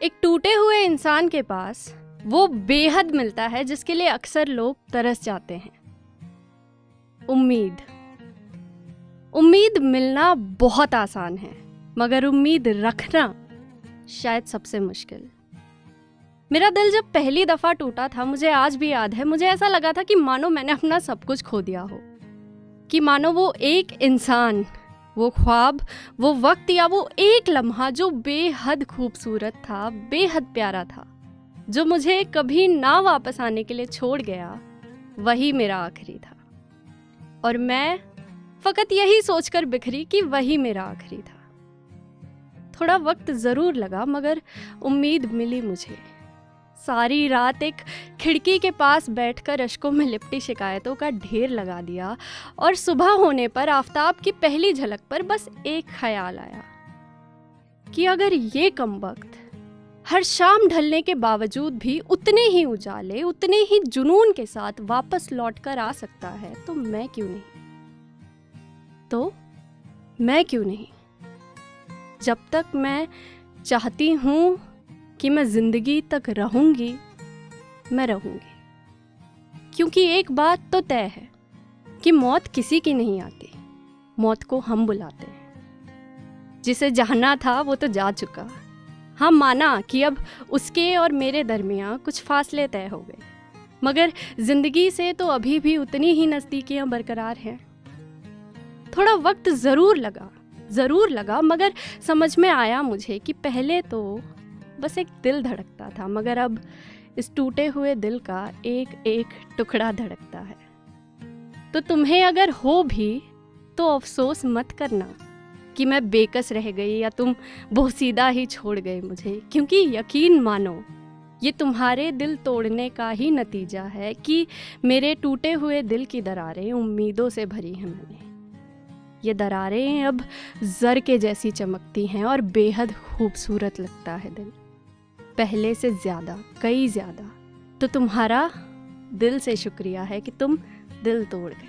एक टूटे हुए इंसान के पास वो बेहद मिलता है जिसके लिए अक्सर लोग तरस जाते हैं। उम्मीद। उम्मीद मिलना बहुत आसान है, मगर उम्मीद रखना शायद सबसे मुश्किल। मेरा दिल जब पहली दफा टूटा था, मुझे आज भी याद है, मुझे ऐसा लगा था कि मानो मैंने अपना सब कुछ खो दिया हो, कि मानो वो एक इंसान, वो ख्वाब, वो वक्त या वो एक लम्हा जो बेहद खूबसूरत था, बेहद प्यारा था, जो मुझे कभी ना वापस आने के लिए छोड़ गया, वही मेरा आखिरी था। और मैं फकत यही सोचकर बिखरी कि वही मेरा आखिरी था। थोड़ा वक्त ज़रूर लगा, मगर उम्मीद मिली मुझे। सारी रात एक खिड़की के पास बैठकर अश्कों में लिपटी शिकायतों का ढेर लगा दिया, और सुबह होने पर आफताब की पहली झलक पर बस एक ख्याल आया कि अगर ये कमबख्त हर शाम ढलने के बावजूद भी उतने ही उजाले, उतने ही जुनून के साथ वापस लौटकर आ सकता है, तो मैं क्यों नहीं? जब तक मैं चाहती हूँ कि मैं जिंदगी तक रहूंगी, मैं रहूंगी। क्योंकि एक बात तो तय है कि मौत किसी की नहीं आती, मौत को हम बुलाते हैं। जिसे जाना था वो तो जा चुका। हाँ, माना कि अब उसके और मेरे दरमियाँ कुछ फासले तय हो गए, मगर जिंदगी से तो अभी भी उतनी ही नज़दीकियाँ बरकरार हैं। थोड़ा वक्त ज़रूर लगा, मगर समझ में आया मुझे कि पहले तो बस एक दिल धड़कता था, मगर अब इस टूटे हुए दिल का एक एक टुकड़ा धड़कता है। तो तुम्हें अगर हो भी तो अफसोस मत करना कि मैं बेकस रह गई या तुम बोसीदा ही छोड़ गए मुझे, क्योंकि यकीन मानो ये तुम्हारे दिल तोड़ने का ही नतीजा है कि मेरे टूटे हुए दिल की दरारें उम्मीदों से भरी हैं मैंने। ये दरारें अब जर के जैसी चमकती हैं और बेहद खूबसूरत लगता है दिल, पहले से ज़्यादा, कई ज़्यादा। तो तुम्हारा दिल से शुक्रिया है कि तुम दिल तोड़ गए।